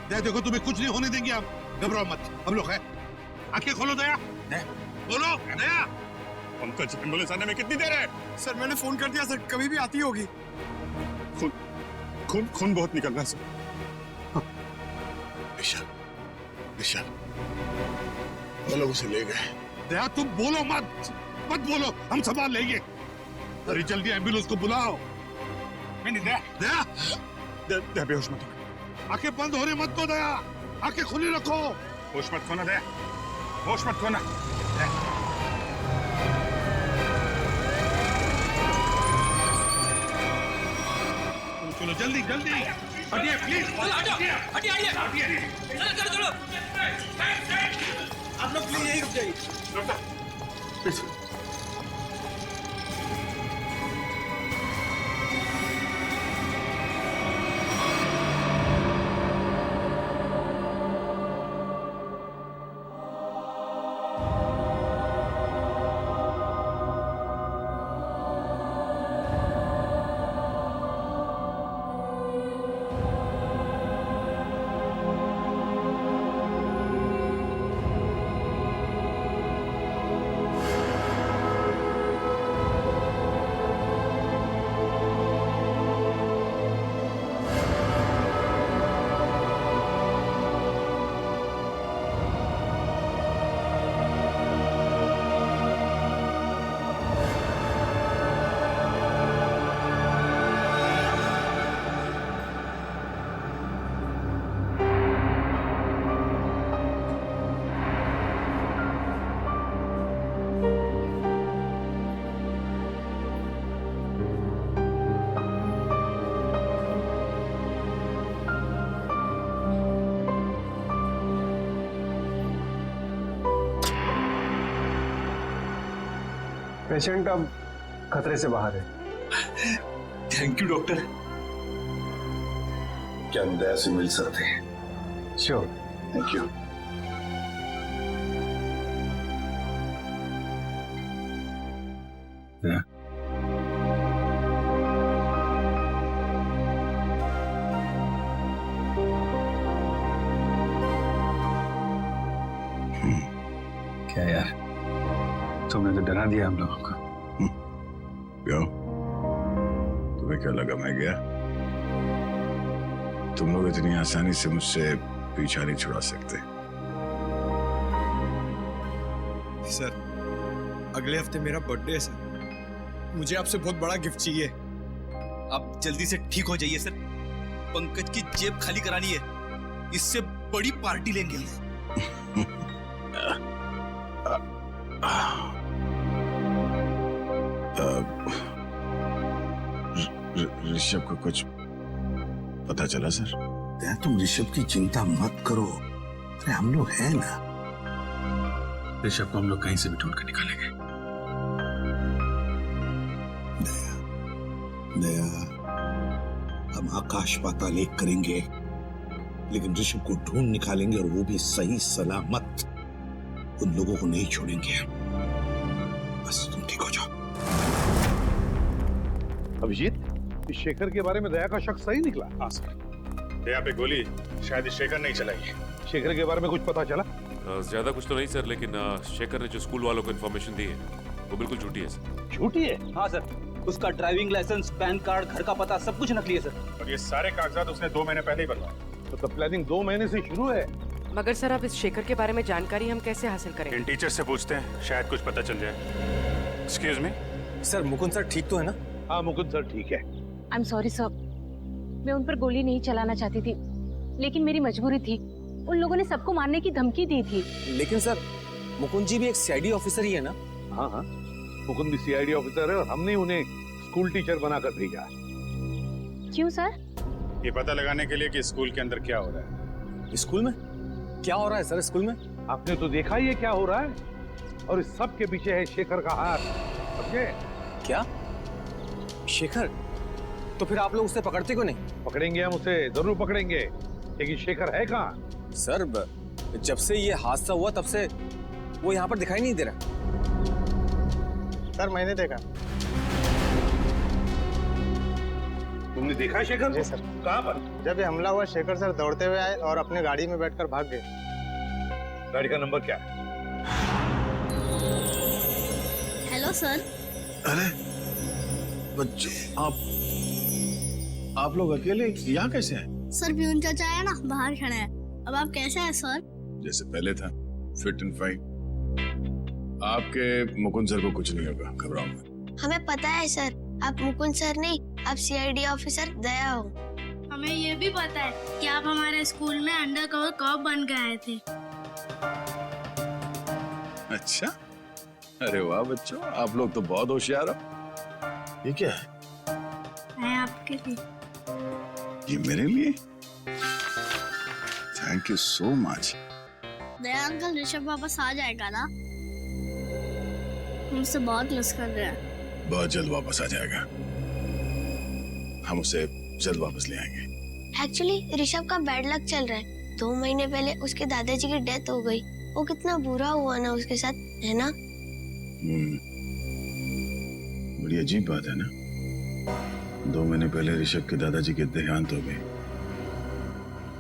देखो तुम्हें कुछ नहीं होने देंगे हम, घबराओ मत, हम लोग हैं। आंखें खोलो दया, बोलो दया। पंकज, एम्बुलेंस आने में कितनी देर है? सर मैंने फोन कर दिया सर, कभी भी आती होगी। खून खून खून बहुत निकल रहा है सर। निशान वो लोग उसे ले गए। दया तुम बोलो मत बोलो, हम संभाल लेंगे। अरे जल्दी एम्बुलेंस को बुलाओ। नहीं दया, दया बेहोश मत हो। आंखें बंद होने मत दो दया, आंखें खुली रखो। होश मत खोना दया, होश मत खोना। चलो जल्दी जल्दी हटिए प्लीज, हटिए चलो आप लोग प्लीज यही रुक जाइए। पेशेंट अब खतरे से बाहर है। Thank you doctor. क्या हम दया से मिल सकते हैं? श्योर। Thank you. क्या यार, तुमने तो डरा दिया हम लोगों को। क्यों? तुम्हें क्या लगा मैं गया? तुम लोग इतनी आसानी से मुझसे पीछा नहीं छुड़ा सकते। सर अगले हफ्ते मेरा बर्थडे है सर, मुझे आपसे बहुत बड़ा गिफ्ट चाहिए। आप जल्दी से ठीक हो जाइए सर, पंकज की जेब खाली करानी है, इससे बड़ी पार्टी लेंगे हम। ऋषभ को कुछ पता चला सर? दया तुम ऋषभ की चिंता मत करो, अरे हम लोग हैं ना। ऋषभ को हम लोग कहीं से भी ढूंढ कर निकालेंगे। दया हम आकाश पाताल एक करेंगे, लेकिन ऋषभ को ढूंढ निकालेंगे और वो भी सही सलामत। उन लोगों को नहीं छोड़ेंगे। बस तुम ठीक हो जाओ। अभिजीत, इस शेखर के बारे में दया का शक सही निकला? हाँ सर, दया पे गोली शायद शेखर नहीं चलाई। शेखर के बारे में कुछ पता चला? ज्यादा कुछ तो नहीं सर, लेकिन शेखर ने जो स्कूल वालों को इन्फॉर्मेशन दी है वो बिल्कुल झूठी है सर। झूठी है? हाँ सर, उसका ड्राइविंग लाइसेंस, पैन कार्ड, घर का पता सब कुछ नकली है सर। और ये सारे कागजात उसने 2 महीने पहले ही बनवाए। तो प्लानिंग 2 महीने से शुरू है। मगर सर अब इस शेखर के बारे में जानकारी हम कैसे हासिल करेंगे? इन टीचर से पूछते हैं, शायद कुछ पता चल जाए। Excuse me sir, Mukund sir ठीक तो है ना? हाँ मुकुंद सर ठीक है। आई एम सॉरी सर, मैं उन पर गोली नहीं चलाना चाहती थी, लेकिन मेरी मजबूरी थी। उन लोगों ने सबको मारने की धमकी दी थी। लेकिन सर मुकुंद जी भी एक सीआईडी ऑफिसर ही है ना? हाँ हाँ, मुकुंद भी सीआईडी ऑफिसर है और हमने उन्हें स्कूल टीचर बनाकर भेजा। क्यों सर? ये पता लगाने के लिए कि स्कूल के अंदर क्या हो रहा है। स्कूल में क्या हो रहा है सर? स्कूल में आपने तो देखा ही है क्या हो रहा है, और इस सब के पीछे है शेखर का हाथ। समझे? क्या? शेखर? तो फिर आप लोग उसे पकड़ते क्यों नहीं? पकड़ेंगे, हम उसे जरूर पकड़ेंगे, लेकिन शेखर है कहाँ? सर जब से ये हादसा हुआ तब से वो यहाँ पर दिखाई नहीं दे रहा। सर मैंने देखा। तुमने देखा शेखर जी को? सर। कहाँ पर? जब ये हमला हुआ शेखर सर दौड़ते हुए आए और अपनी गाड़ी में बैठकर भाग गए। गाड़ी का नंबर क्या है? Hello sir. अरे बच्चों, आप लोग अकेले यहाँ कैसे हैं? सर प्यून चाचा है ना, बाहर खड़े हैं। अब आप कैसे हैं सर? जैसे पहले था, फिट एंड फाइन। आपके मुकुंद सर को कुछ नहीं होगा, घबराओ मत। हमें पता है सर, आप मुकुंद सर नहीं, आप सीआईडी ऑफिसर दया हो। हमें ये भी पता है कि आप हमारे स्कूल में अंडर कवर कॉप बन के आए थे। अच्छा, अरे वाह बच्चों, आप लोग तो बहुत होशियार हो। ये क्या है? मैं आपके लिए। ये मेरे लिए? Thank you so much. Daya uncle, Rishabh वापस आ जाएगा ना? हमसे बहुत मिस कर रहे हैं। बहुत जल्द वापस आ जाएगा, हम उसे जल्द वापस ले आएंगे। एक्चुअली ऋषभ का बैड लक चल रहा है। 2 महीने पहले उसके दादाजी की डेथ हो गई। वो कितना बुरा हुआ ना उसके साथ, है ना? बड़ी अजीब बात है ना। 2 महीने पहले ऋषभ के दादाजी के देहांत हो गए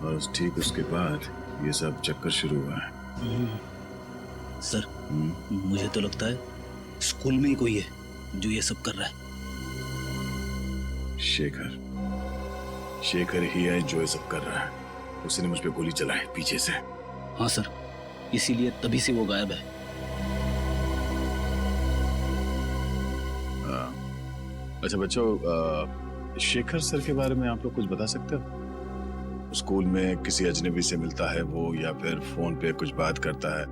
और ठीक उसके बाद ये सब चक्कर शुरू हुआ है। सर, मुझे तो लगता है स्कूल में ही कोई है जो ये सब कर रहा है। शेखर ही है जो ये सब कर रहा है। उसने मुझ पे गोली चलाई पीछे से। हाँ सर, इसीलिए तभी से वो गायब है। अच्छा बच्चों, शेखर सर के बारे में आप लोग कुछ बता सकते हो? स्कूल में किसी अजनबी से मिलता है वो, या फिर फोन पे कुछ बात करता है?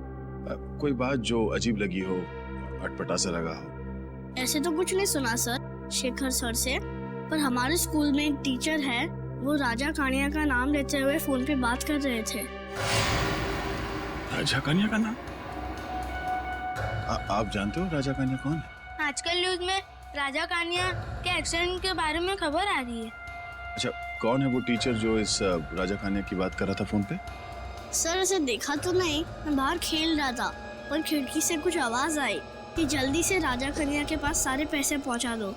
कोई बात जो अजीब लगी हो, अटपटा सा लगा हो? ऐसे तो कुछ नहीं सुना सर शेखर सर से, पर हमारे स्कूल में एक टीचर है, वो राजा कानिया का नाम लेते हुए फोन पे बात कर रहे थे। राजा कानिया का नाम? आप जानते हो राजा कानिया कौन है? आजकल न्यूज में राजा कानिया के एक्सीडेंट के बारे में खबर आ रही है। अच्छा, कौन है वो टीचर जो इस राजा कानिया की बात कर रहा था फोन पे? सर उसे देखा तो नहीं, मैं बाहर खेल रहा था, पर खिड़की से कुछ आवाज आई कि जल्दी से राजा कन्या के पास सारे पैसे पहुंचा दो।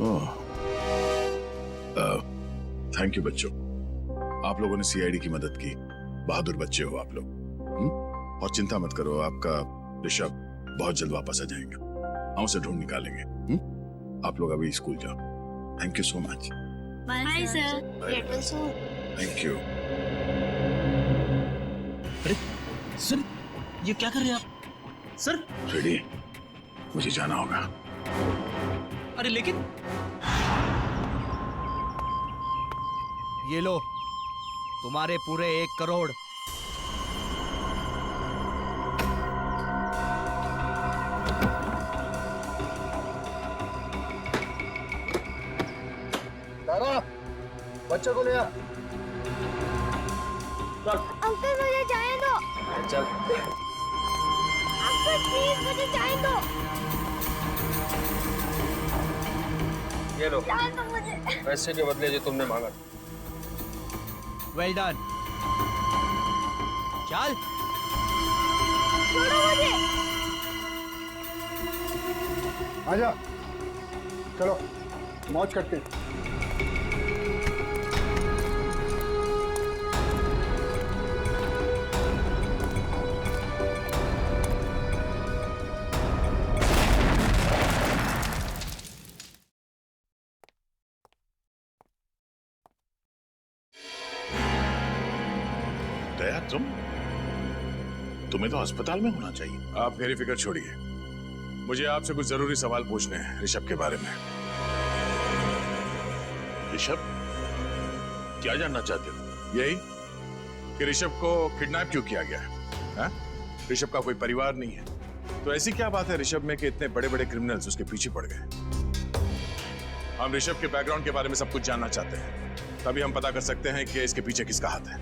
ओह, थैंक यू बच्चों, आप लोगों ने सीआईडी की मदद की। बहादुर बच्चे हो आप लोग। और चिंता मत करो, आपका ऋषभ बहुत जल्द वापस आ जाएंगे। हम उसे ढूंढ निकालेंगे। आप लोग अभी स्कूल जाओ। Thank you so much. Bye sir. Thank you. अरे सर, ये क्या कर रहे हैं आप? सर, रेडी, मुझे जाना होगा। अरे लेकिन ये लो, तुम्हारे पूरे 1 करोड़। बच्चों को ले आ। अंकल मुझे जाने दो। चल। अंकल प्लीज मुझे जाने दो। ये लो, जाने दो मुझे। पैसे के बदले जो तुमने मांगा। Well done. चल। छोड़ो मुझे। आजा, चलो मौज करते हैं। दया, तुम्हें तो अस्पताल में होना चाहिए। आप मेरी फिक्र छोड़िए, मुझे आपसे कुछ जरूरी सवाल पूछने हैं ऋषभ के बारे में। ऋषभ, क्या जानना चाहते हो? यही कि ऋषभ को किडनैप क्यों किया गया है? ऋषभ का कोई परिवार नहीं है, तो ऐसी क्या बात है ऋषभ में कि इतने बड़े बड़े क्रिमिनल्स उसके पीछे पड़ गए? हम ऋषभ के बैकग्राउंड के बारे में सब कुछ जानना चाहते हैं, तभी हम पता कर सकते हैं कि इसके पीछे किसका हाथ है।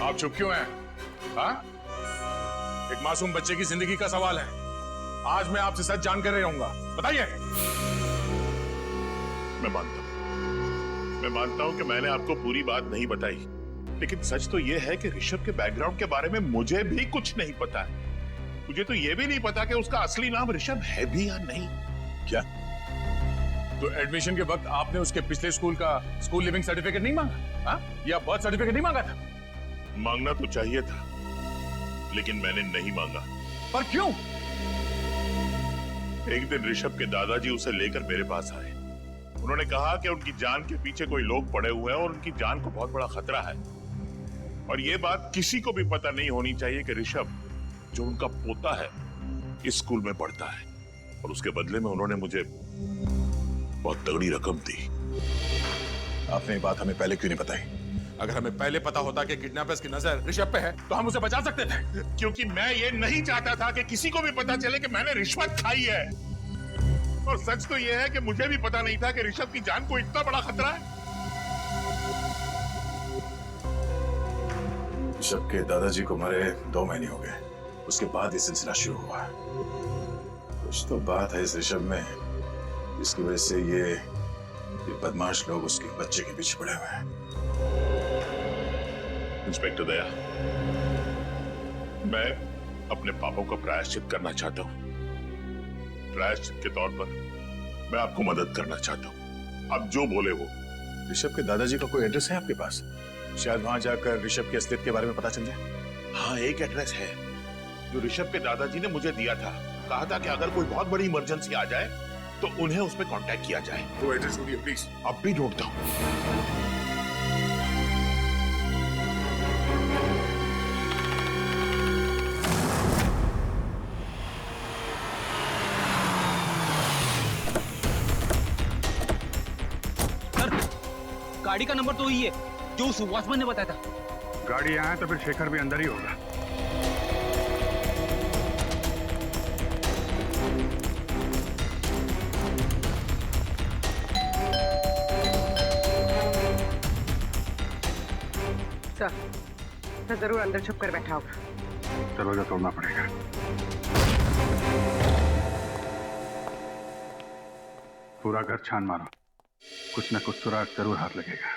आप चुप क्यों हैं? हाँ? एक मासूम बच्चे की जिंदगी का सवाल है। आज मैं आपसे सच जानकर रहूंगा। बताइए। मैं मैं मानता हूं कि मैंने आपको पूरी बात नहीं बताई, लेकिन सच तो यह है कि ऋषभ के बैकग्राउंड के बारे में मुझे भी कुछ नहीं पता है। मुझे तो यह भी नहीं पता कि उसका असली नाम ऋषभ है भी या नहीं। क्या? तो एडमिशन के वक्त आपने उसके पिछले स्कूल का स्कूल लिविंग सर्टिफिकेट नहीं मांगा? हाँ? या बर्थ सर्टिफिकेट नहीं मांगा था? मांगना तो चाहिए था, लेकिन मैंने नहीं मांगा। पर क्यों? एक दिन ऋषभ के दादाजी उसे लेकर मेरे पास आए। उन्होंने कहा कि उनकी जान के पीछे कोई लोग पड़े हुए हैं और उनकी जान को बहुत बड़ा खतरा है, और यह बात किसी को भी पता नहीं होनी चाहिए कि ऋषभ, जो उनका पोता है, इस स्कूल में पढ़ता है। और उसके बदले में उन्होंने मुझे बहुत तगड़ी रकम दी। आपने ये बात हमें पहले क्यों नहीं बताई? अगर हमें पहले पता होता कि किडनैपर्स की नजर ऋषभ पे है, तो हम उसे बचा सकते थे। क्योंकि मैं ये नहीं चाहता था कि किसी को भी पता चले कि मैंने रिश्वत खाई है। और सच तो ये है कि मुझे भी पता नहीं था कि ऋषभ की जान को इतना बड़ा खतरा है। ऋषभ के दादाजी को मरे 2 महीने हो गए, उसके बाद ये सिलसिला शुरू हुआ। कुछ तो बात है इस ऋषभ में, जिसकी वजह से ये बदमाश लोग उसके बच्चे के पीछे पड़े हुए हैं। इंस्पेक्टर दया, मैं अपने पापों का प्रायश्चित करना चाहता हूँ। प्रायश्चित के तौर पर मैं आपको मदद करना चाहता हूँ। आप जो बोले वो। ऋषभ के दादाजी का कोई एड्रेस है आपके पास? शायद वहां जाकर ऋषभ की असलियत के बारे में पता चल जाए। हाँ, एक एड्रेस है जो ऋषभ के दादाजी ने मुझे दिया था। कहा था कि अगर कोई बहुत बड़ी इमरजेंसी आ जाए तो उन्हें उस पर कांटेक्ट किया जाए। वो एड्रेस बोलिए प्लीज। अब भी ढूंढता हूँ। गाड़ी का नंबर तो ही है जो उस वॉचमैन ने बताया था। गाड़ी आए तो फिर शेखर भी अंदर ही होगा। सर जरूर अंदर छुप कर बैठा होगा। दरवाजा तोड़ना पड़ेगा। पूरा घर छान मारो, कुछ न कुछ सुराग जरूर हाथ लगेगा।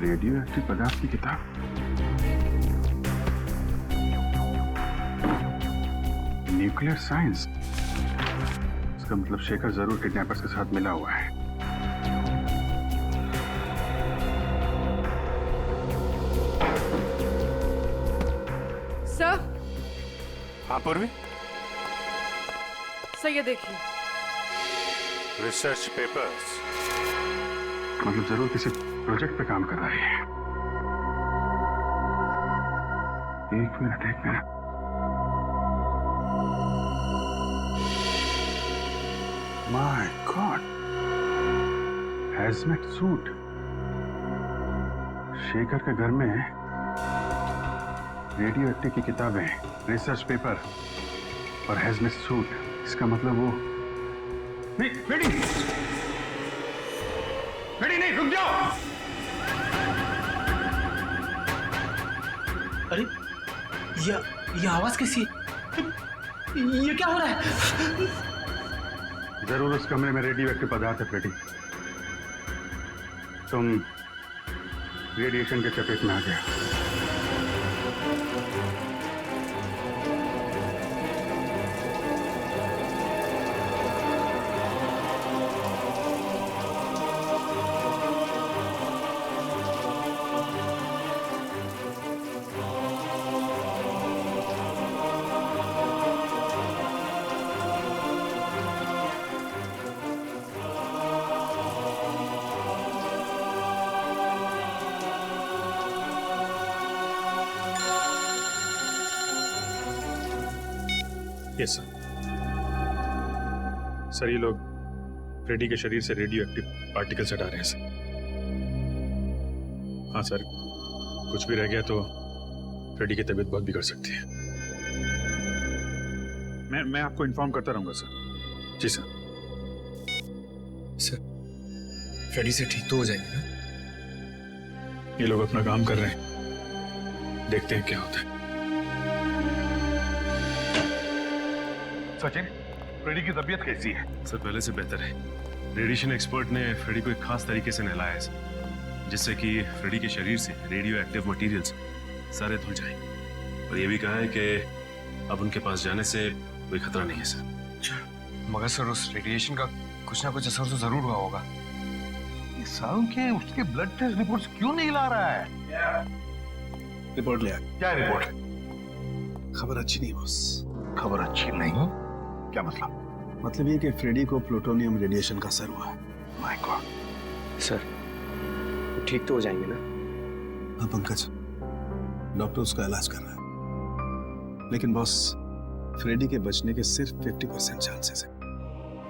रेडियो एक्टिव पदार्थ की किताब। Nuclear science. इसका मतलब शेखर जरूर किडनैपर्स के साथ मिला हुआ है। सर। हाँ पूर्वी। सर ये देखिए। Research papers. मतलब जरूर किसी प्रोजेक्ट पे काम कर रहा है। एक minute. My God, hazmat suit। Shekhar के घर में रेडियो एक्टिव की किताबें, रिसर्च पेपर और हैजमेट सूट। इसका मतलब वो नहीं। बेटी नहीं, रुक जाओ। अरे ये आवाज कैसी है? ये क्या हो रहा है? जरूर उस कमरे में रेडियो एक्टिव पदार्थ है बेटी। तुम रेडिएशन के चपेट में आ गया। Yes sir. सर ये लोग फ्रेडी के शरीर से रेडियो एक्टिव पार्टिकल्स हटा रहे हैं सर। हाँ सर, कुछ भी रह गया तो फ्रेडी की तबीयत बहुत बिगड़ सकती है। मैं आपको इन्फॉर्म करता रहूंगा सर। जी सर। सर फ्रेडी से ठीक तो हो जाएगी ना? ये लोग अपना काम कर रहे हैं, देखते हैं क्या होता है। सचिन, फ्रेडी की तबीयत कैसी है? सर पहले से बेहतर है। रेडिएशन एक्सपर्ट ने फ्रेडी को एक खास तरीके से नहलाया है सर, जिससे कि फ्रेडी के शरीर से रेडियो एक्टिव मटीरियल्स सारे धुल जाए। और ये भी कहा है कि अब उनके पास जाने से कोई खतरा नहीं है सर। मगर सर उस रेडिएशन का कुछ ना कुछ असर तो जरूर हुआ होगा। ये सालों के उसके ब्लड टेस्ट रिपोर्ट्स क्यों नहीं ला रहा है? रिपोर्ट लिया। क्या रिपोर्ट? खबर अच्छी नहीं बॉस। खबर अच्छी नहीं? क्या मतलब? मतलब ये कि फ्रेडी को प्लूटोनियम रेडिएशन का असर हुआ है। My God. सर ठीक तो हो जाएंगे ना? हाँ पंकज, डॉक्टर उसका इलाज कर रहा है, लेकिन बॉस फ्रेडी के बचने के सिर्फ 50% चांसेस है।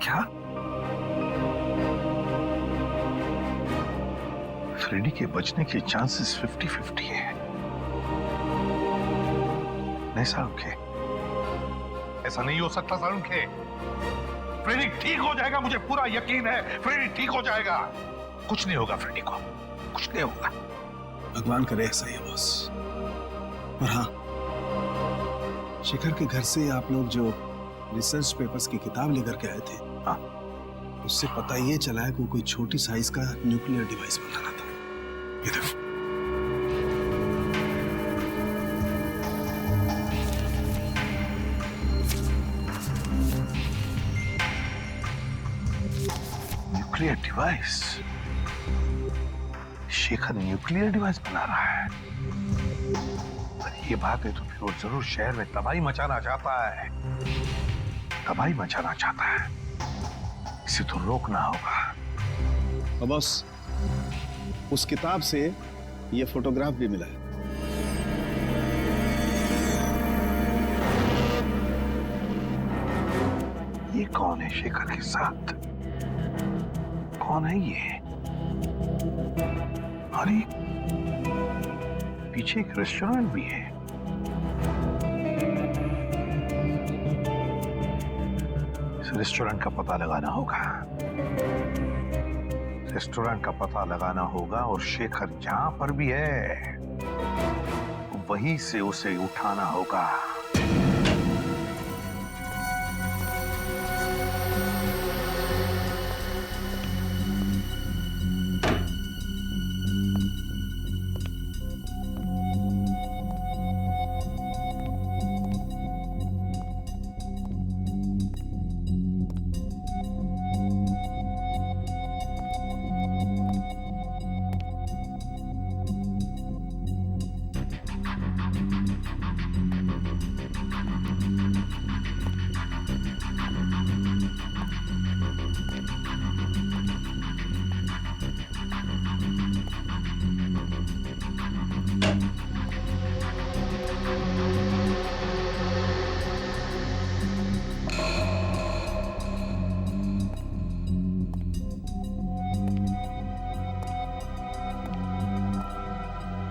क्या? फ्रेडी के बचने के चांसेस 50-50 है? नहीं सारुखे, ऐसा नहीं हो सकता सारुखे। फ्रेडी ठीक हो जाएगा, मुझे पूरा यकीन है फ्रेडी ठीक हो जाएगा। कुछ नहीं होगा फ्रेडी को, कुछ नहीं होगा। भगवान करे ऐसा ही है बॉस। और हाँ, शेखर के घर से आप लोग जो रिसर्च पेपर्स की किताब लेकर के आए थे, हाँ, उससे पता ये चला है कि कोई छोटी साइज का न्यूक्लियर डिवाइस बनाना था। ये देखो। Nuclear device? Shekhar nuclear device बना रहा है? ये बात है तो फिर वो जरूर शहर में तबाही मचाना चाहता है। तबाही मचाना चाहता है, इसे तो रोकना होगा। और बॉस, उस किताब से ये फोटोग्राफ भी मिला है। ये कौन है शेखर के साथ? कौन है ये? अरे पीछे एक रेस्टोरेंट भी है। इस रेस्टोरेंट का पता लगाना होगा। रेस्टोरेंट का पता लगाना होगा और शेखर जहां पर भी है वहीं से उसे उठाना होगा।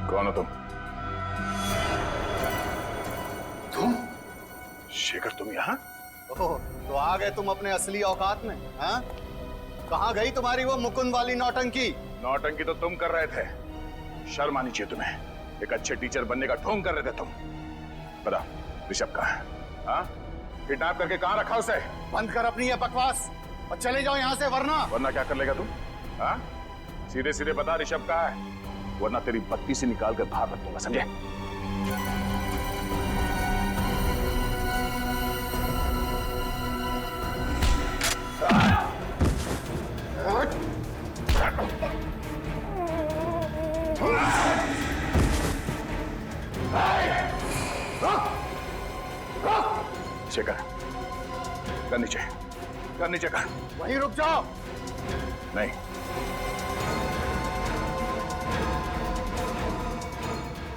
कौन हो तुम? तुम? शेखर तुम यहाँ? ओह, तो आ गए तुम अपने असली औकात में, हाँ? कहाँ गई तुम्हारी वो मुकुंद वाली नौटंकी? नौटंकी तो तुम कर रहे थे। शर्म आनी चाहिए तुम्हें। एक अच्छे टीचर बनने का ढोंग कर रहे थे तुम। बता, ऋषभ कहाँ है? हाँ? किडनैप करके कहाँ रखा उसे? बंद कर अपनी ये बकवास और चले जाओ यहाँ से, वरना क्या कर लेगा तुम? हाँ? सीधे सीधे बता ऋषभ कहाँ है, वरना तेरी बत्ती से निकाल कर बाहर रख दूंगा, समझे? शेखर, कर नीचे कर। वहीं रुक जाओ। नहीं,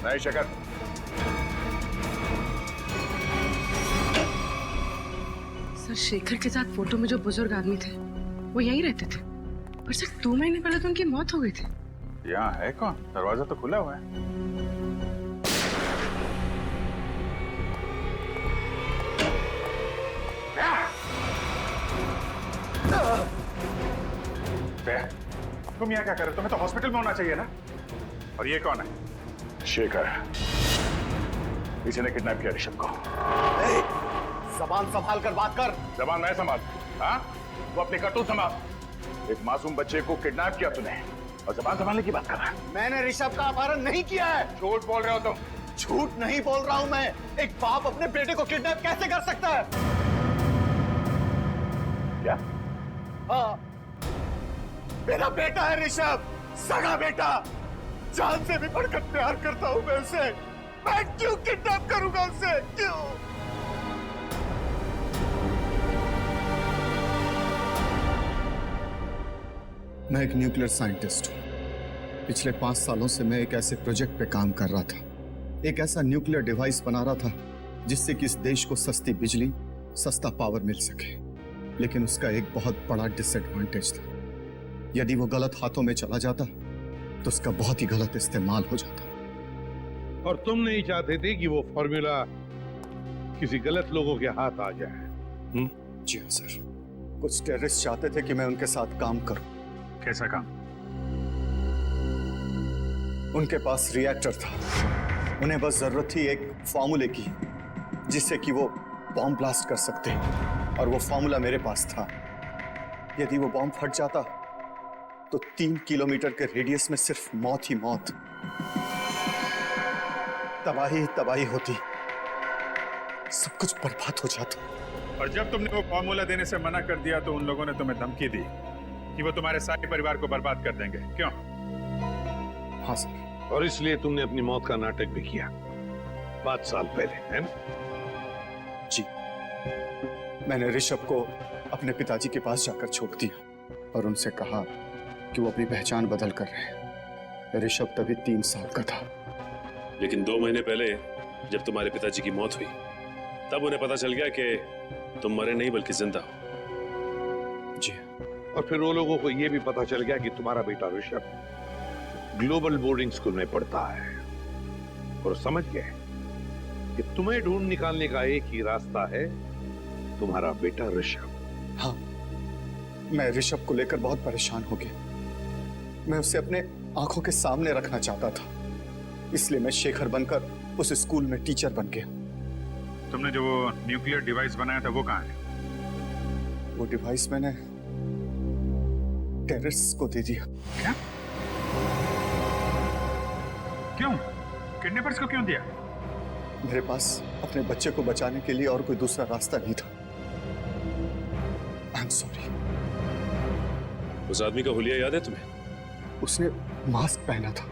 नहीं शेखर। सर, शेखर के साथ फोटो में जो बुजुर्ग आदमी थे वो यहीं रहते थे, पर सर 2 महीने पहले तो उनकी मौत हो गई थी। यहाँ है कौन? दरवाजा तो खुला हुआ है। तुम यहाँ क्या कर रहे हो? तुम्हें तो हॉस्पिटल में होना चाहिए ना। और ये कौन है? शेखर। किसी ने किडनैप किया ऋषभ को। जबान संभाल कर बात कर। जबान मैं संभाल? हाँ, वो अपनी करतूत संभाल। एक मासूम बच्चे को किडनैप किया तूने और जबान संभालने की बात कर रहा है। मैंने ऋषभ का अपहरण नहीं किया है। झूठ बोल रहे हो तुम। झूठ नहीं बोल रहा हूं मैं। एक बाप अपने बेटे को किडनैप कैसे कर सकता है? क्या? हाँ, मेरा बेटा है ऋषभ, सगा बेटा। जान से भी बढ़कर प्यार करता हूं मैं उसे। मैं क्यों किडनैप करूंगा उसे? क्यों? मैं एक न्यूक्लियर साइंटिस्ट हूं। पिछले 5 सालों से मैं एक ऐसे प्रोजेक्ट पे काम कर रहा था। एक ऐसा न्यूक्लियर डिवाइस बना रहा था जिससे कि इस देश को सस्ती बिजली, सस्ता पावर मिल सके। लेकिन उसका एक बहुत बड़ा डिसएडवांटेज था। यदि वो गलत हाथों में चला जाता तो उसका बहुत ही गलत इस्तेमाल हो जाता। और तुम नहीं चाहते थे कि वो फॉर्मूला किसी गलत लोगों के हाथ आ जाए? जी हाँ सर। कुछ टेररिस्ट चाहते थे कि मैं उनके साथ काम करूं। कैसा काम? उनके पास रिएक्टर था। उन्हें बस जरूरत थी एक फॉर्मूले की जिससे कि वो बॉम्ब ब्लास्ट कर सकते। और वो फॉर्मूला मेरे पास था। यदि वो बॉम्ब फट जाता तो 3 किलोमीटर के रेडियस में सिर्फ मौत ही मौत, तबाही तबाही होती। सब कुछ बर्बाद हो जाता। और जब तुमने वो फॉर्मूला देने से मना कर दिया तो उन लोगों ने तुम्हें धमकी दी कि वो तुम्हारे सारे परिवार को बर्बाद कर देंगे, क्यों? हाँ सर। और इसलिए तुमने अपनी मौत का नाटक भी किया 5 साल पहले, है ना? जी। मैंने ऋषभ को अपने पिताजी के पास जाकर छोड़ दिया और उनसे कहा कि वो अपनी पहचान बदल कर रहे हैं। ऋषभ तभी 3 साल का था। लेकिन 2 महीने पहले जब तुम्हारे पिताजी की मौत हुई तब उन्हें पता चल गया कि तुम मरे नहीं बल्कि जिंदा हो। जी। और फिर वो लोगों को यह भी पता चल गया कि तुम्हारा बेटा ऋषभ ग्लोबल बोर्डिंग स्कूल में पढ़ता है और समझ गए कि तुम्हें ढूंढ निकालने का एक ही रास्ता है, तुम्हारा बेटा ऋषभ। हाँ, मैं ऋषभ को लेकर बहुत परेशान हो गया। मैं उसे अपने आंखों के सामने रखना चाहता था। इसलिए मैं शेखर बनकर उस स्कूल में टीचर बन गया। तुमने जो वो न्यूक्लियर डिवाइस बनाया था वो कहाँ है? वो डिवाइस मैंने टेररिस्ट को दे दिया। क्या? क्यों? किडनैपर्स को क्यों दिया? मेरे पास अपने बच्चे को बचाने के लिए और कोई दूसरा रास्ता नहीं था। I am sorry. उस आदमी का हुलिया याद है तुम्हें? उसने मास्क पहना था।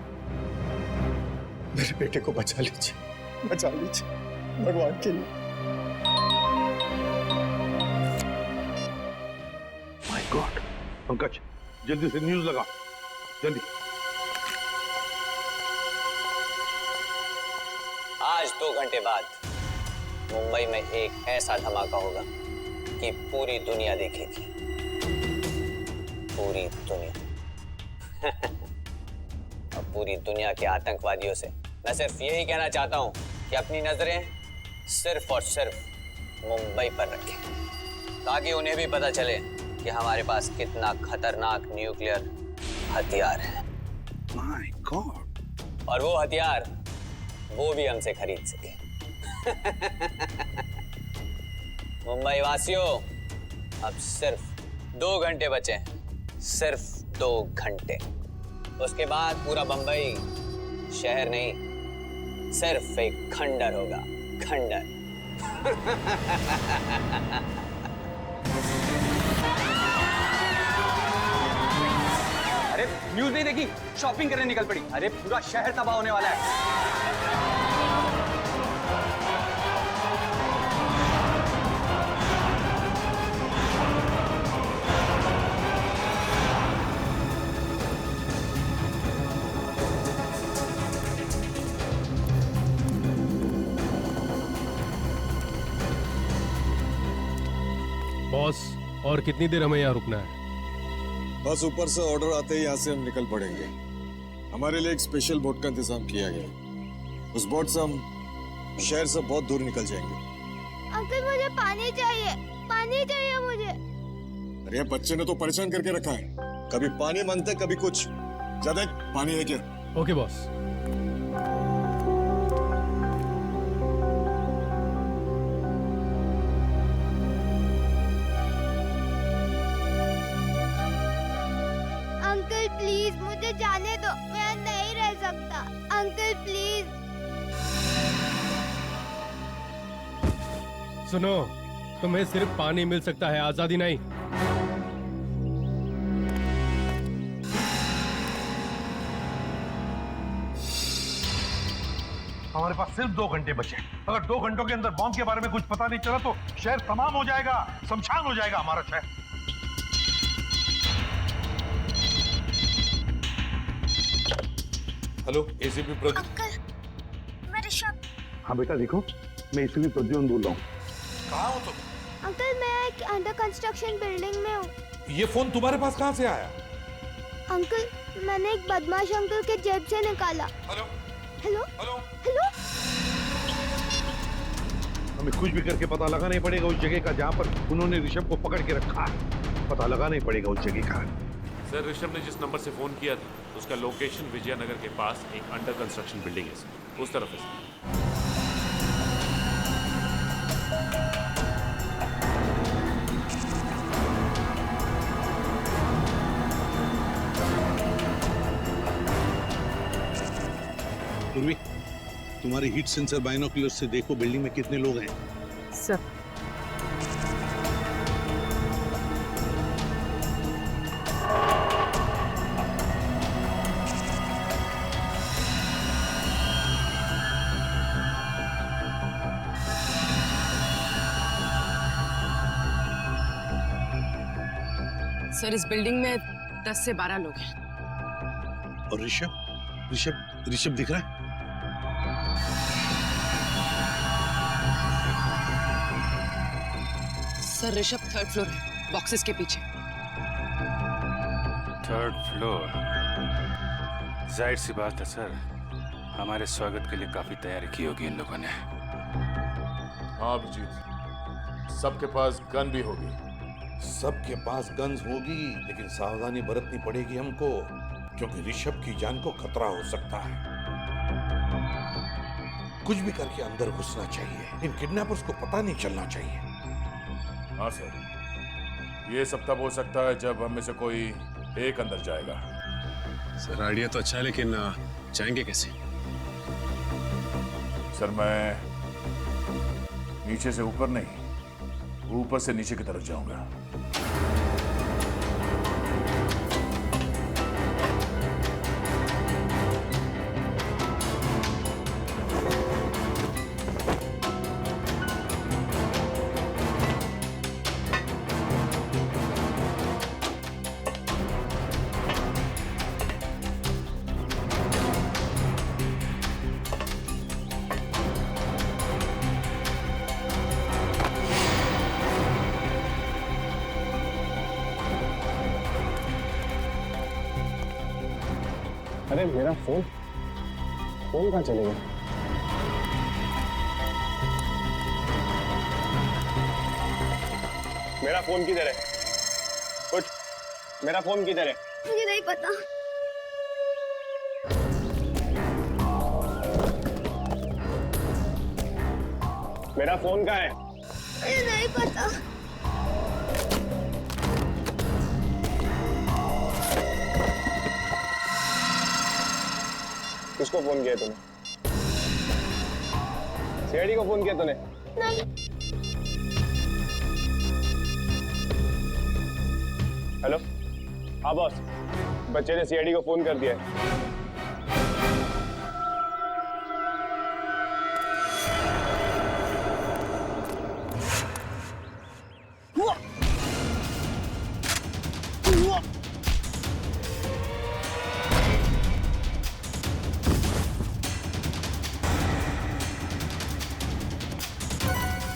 मेरे बेटे को बचा लीजिए, बचा लीजिए, भगवान के लिए। My God. पंकज, जल्दी से न्यूज़ लगा, जल्दी। आज 2 घंटे बाद मुंबई में एक ऐसा धमाका होगा कि पूरी दुनिया देखेगी। पूरी दुनिया। और पूरी दुनिया के आतंकवादियों से मैं सिर्फ यही कहना चाहता हूं कि अपनी नजरें सिर्फ और सिर्फ मुंबई पर रखें, ताकि उन्हें भी पता चले कि हमारे पास कितना खतरनाक न्यूक्लियर हथियार है। My God. और वो हथियार वो भी हमसे खरीद सके। मुंबई वासियों, अब सिर्फ 2 घंटे बचे हैं, सिर्फ 2 घंटे। उसके बाद पूरा बंबई शहर नहीं, सिर्फ एक खंडर होगा, खंडर। अरे न्यूज़ नहीं देखी? शॉपिंग करने निकल पड़ी। अरे पूरा शहर तबाह होने वाला है। बॉस, और कितनी देर हमें यहाँ रुकना है? बस ऊपर से ऑर्डर आते ही यहाँ से हम निकल पड़ेंगे। हमारे लिए एक स्पेशल बोट का इंतजाम किया गया है। उस बोट से हम शहर से बहुत दूर निकल जाएंगे। अंकल, मुझे पानी चाहिए, पानी चाहिए मुझे। अरे बच्चे ने तो परेशान करके रखा है, कभी पानी मांगता है कभी कुछ। ज्यादा पानी है क्या? Okay boss. मुझे जाने दो, मैं नहीं रह सकता। Uncle please. सुनो, तुम्हें सिर्फ पानी मिल सकता है, आजादी नहीं। हमारे पास सिर्फ 2 घंटे बचे। अगर 2 घंटों के अंदर बॉम्ब के बारे में कुछ पता नहीं चला तो शहर तमाम हो जाएगा, शमशान हो जाएगा हमारा शहर। Hello, ACP Pradeep. अंकल, मैं ऋषभ। हाँ बेटा देखो, मैं इसलिए प्रद्युम्न बोल रहा हूँ। कहाँ हो तुम? अंकल, मैं एक अंडर कंस्ट्रक्शन बिल्डिंग में हूँ। ये फोन तुम्हारे पास कहाँ से आया? अंकल, मैंने एक बदमाश अंकल के जेब से निकाला। Hello hello hello hello. हमें कुछ भी करके पता लगाना ही पड़ेगा उस जगह का जहाँ पर उन्होंने ऋषभ को पकड़ के रखा है। पता लगाना ही पड़ेगा उस जगह का। सर, ऋषभ ने जिस नंबर से फोन किया था उसका लोकेशन विजयनगर के पास एक अंडर कंस्ट्रक्शन बिल्डिंग है सर, उस तरफ है। पूर्वी, तुम्हारे हीट सेंसर बाइनोकुलर से देखो बिल्डिंग में कितने लोग हैं। सब। सर, इस बिल्डिंग में 10 से 12 लोग हैं। और ऋषभ ऋषभ ऋषभ दिख रहा है? सर, ऋषभ 3rd फ्लोर है, बॉक्सेस के पीछे। 3rd floor? जाहिर सी बात है सर, हमारे स्वागत के लिए काफी तैयारी की होगी इन लोगों ने। हाँ अभिजीत, सबके पास गन भी होगी। सबके पास गन्स होगी, लेकिन सावधानी बरतनी पड़ेगी हमको, क्योंकि ऋषभ की जान को खतरा हो सकता है। कुछ भी करके अंदर घुसना चाहिए। इन किडनैपर्स को पता नहीं चलना चाहिए। हाँ सर, ये सब तब हो सकता है जब हम में से कोई एक अंदर जाएगा। सर, आइडिया तो अच्छा है, लेकिन जाएंगे कैसे? सर, मैं नीचे से ऊपर नहीं, ऊपर से नीचे की तरफ जाऊंगा। अरे मेरा फोन कहाँ चले गया? मेरा फोन किधर है? कुछ, मेरा फोन किधर है? मुझे नहीं पता। मेरा फोन कहाँ है? मुझे नहीं पता। किसको फोन किया तूने? सीआईडी को फोन किया तूने? नहीं। हेलो, हाँ बॉस, बच्चे ने सीआईडी को फोन कर दिया है।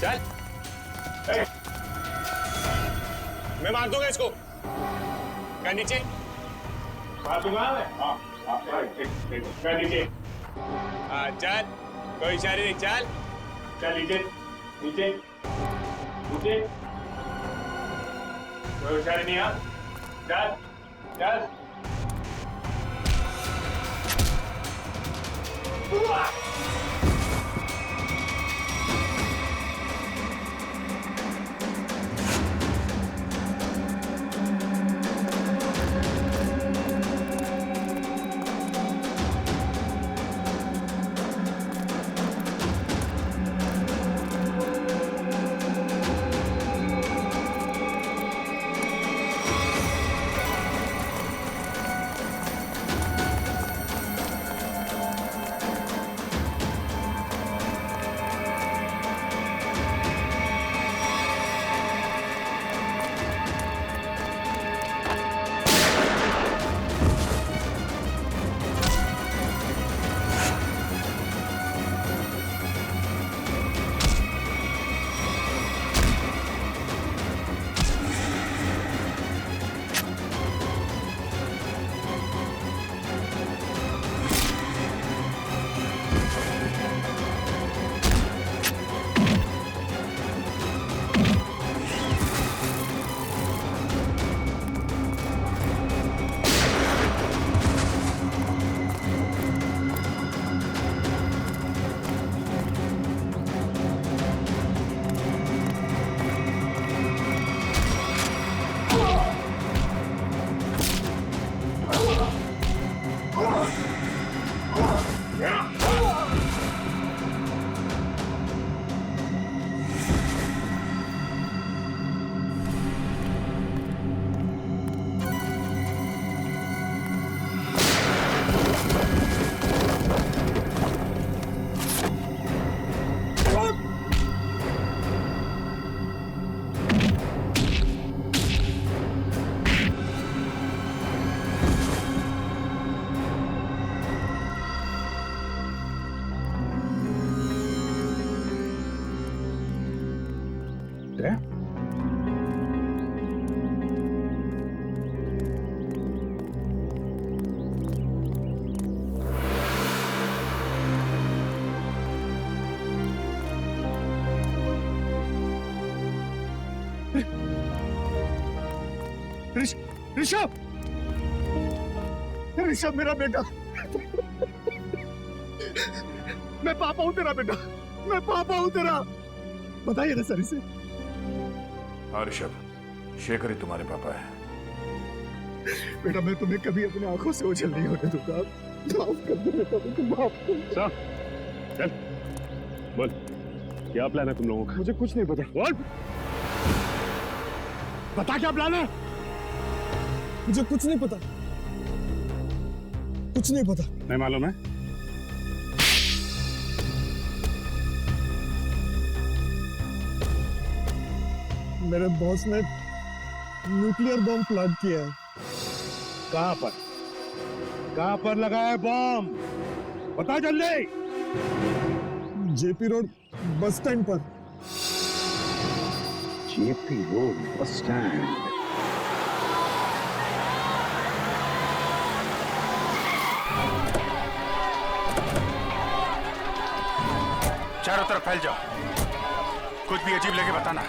चल, मैं मार दूंगा इसको। क्या नीचे? मार दूंगा मैं। क्या नीचे? हाँ चल, कोई इशारे नहीं, चल चल नीचे नीचे नीचे, कोई इशारे नहीं। हाँ चल चल। ऋषभ, ऋषभ मेरा बेटा, मैं पापा हूं तेरा बेटा, मैं पापा हूं तेरा। बताइए ना सर इसे। हाँ ऋषभ, शेखर ही तुम्हारे पापा है। बेटा मैं तुम्हें कभी अपनी आंखों से ओझल नहीं होने दूंगा। माफ कर दो बेटा, मुझे माफ कर। चल बोल, क्या प्लान है तुम लोगों का? मुझे कुछ नहीं पता। बोल, बता क्या प्लान है? मुझे कुछ नहीं पता, कुछ नहीं पता। नहीं मालूम है? मेरे बॉस ने न्यूक्लियर बम प्लांट किया है। कहां पर? कहां पर लगा है बम? बता जल्दी। जेपी रोड बस स्टैंड पर। JP road bus stand. चारों तरफ फैल जाओ, कुछ भी अजीब लगे बताना।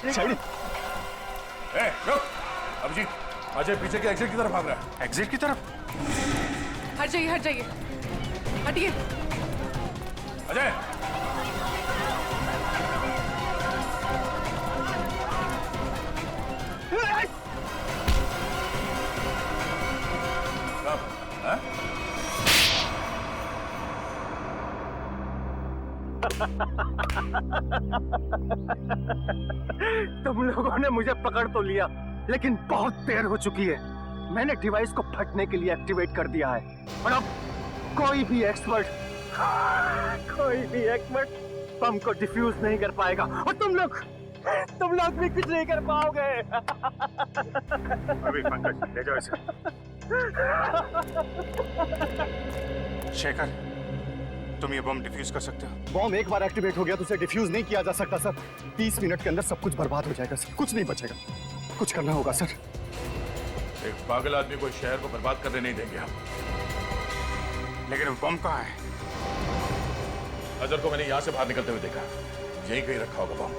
साइड। रुक, अभिजीत, अजय पीछे के एग्जिट की तरफ भाग रहा है। एग्जिट की तरफ? हट जाइए, हट जाइए, हटिए। अजय, तुम लोगों ने मुझे पकड़ तो लिया, लेकिन बहुत देर हो चुकी है। मैंने डिवाइस को फटने के लिए एक्टिवेट कर दिया है और अब कोई भी एक्सपर्ट बम को डिफ्यूज नहीं कर पाएगा और तुम लोग भी कुछ नहीं कर पाओगे। अभी पंकज, ले जाओ इसे। शेखर, तुम ये बम डिफ्यूज कर सकते हो? बॉम्ब एक बार एक्टिवेट हो गया तो उसे डिफ्यूज नहीं किया जा सकता सर। 30 मिनट के अंदर सब कुछ बर्बाद हो जाएगा सर, कुछ नहीं बचेगा। कुछ करना होगा सर। एक पागल आदमी को शहर को बर्बाद करने नहीं देंगे हम। लेकिन वो बम कहाँ है? अजहर को मैंने यहां से बाहर निकलते हुए देखा, यहीं कहीं रखा होगा बम।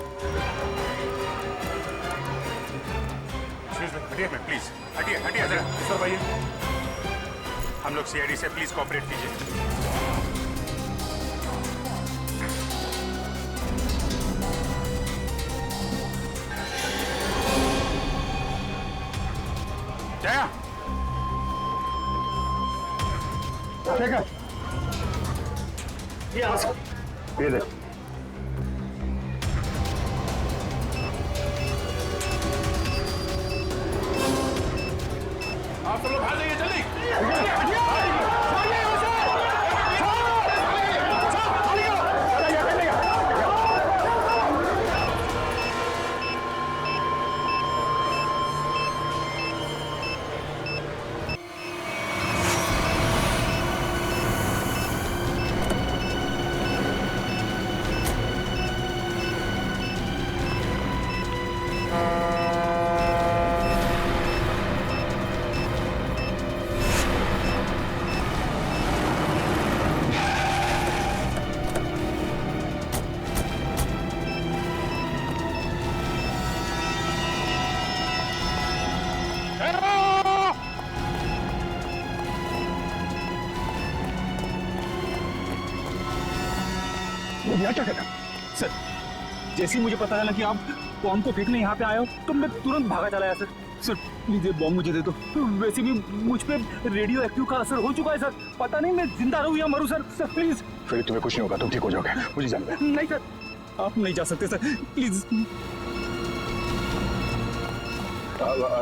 हटिए प्लीज, हटिए जरा। सर भाई, हम लोग सीआईडी से प्लीज कोऑपरेट कीजिए। जया, शेखर, ये देख। आप सब लोग भाग जाइए जल्दी। क्या कहना सर? जैसे ही मुझे पता चला कि आप बॉम्ब को फेंकने यहाँ पे आए हो तो मैं तुरंत भागा चला आया सर। सर प्लीज ये बॉम्ब मुझे दे दो। वैसे भी मुझ पे रेडियो एक्टिव का असर हो चुका है सर। पता नहीं मैं जिंदा रहूं या मरूं सर। Sir please. फिर तुम्हें कुछ नहीं होगा, तुम ठीक हो जाओगे, मुझे जानना है। नहीं सर, आप नहीं जा सकते सर, प्लीज।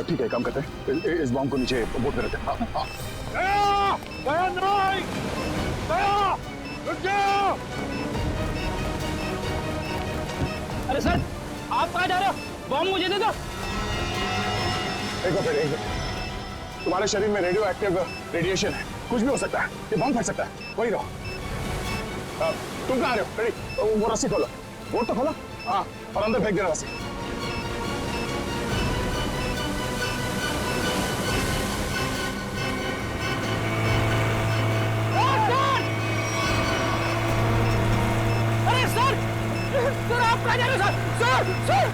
ठीक है, काम करते हैं, इस बॉम्ब को नीचे बोट में रखते हैं। अरे सर, आप कहाँ जा रहे हो? बॉम्ब मुझे दे दो। एक बार, तुम्हारे शरीर में रेडियो एक्टिव रेडिएशन है, कुछ भी हो सकता है, ये बम फट सकता है, वही रहो। तुम कहाँ आ रहे हो? रेडी, वो रस्सी खोलो, बोर्ड तो खोलो। हाँ, और अंदर फेंक देना रस्सी। अरे सर, सर आप कहाँ जा रहे हो सर? सर,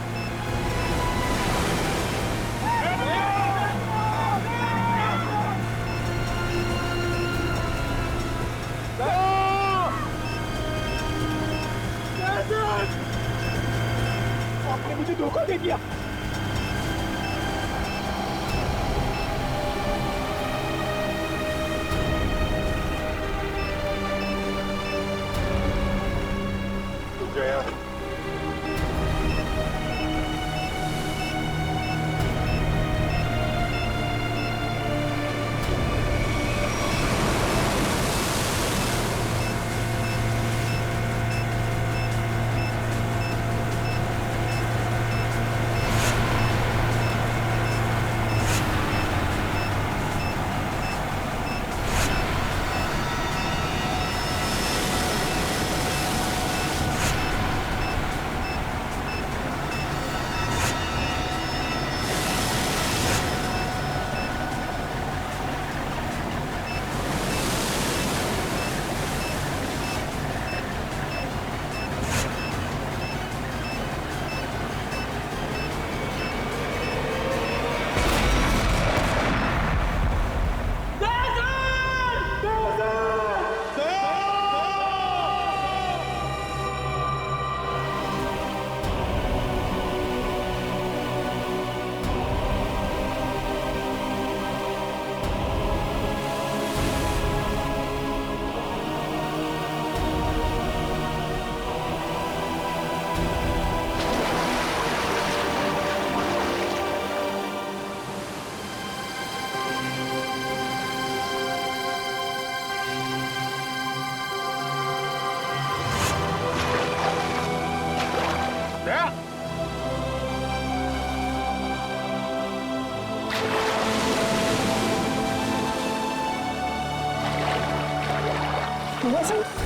आपने मुझे धोखा दे दिया। Listen.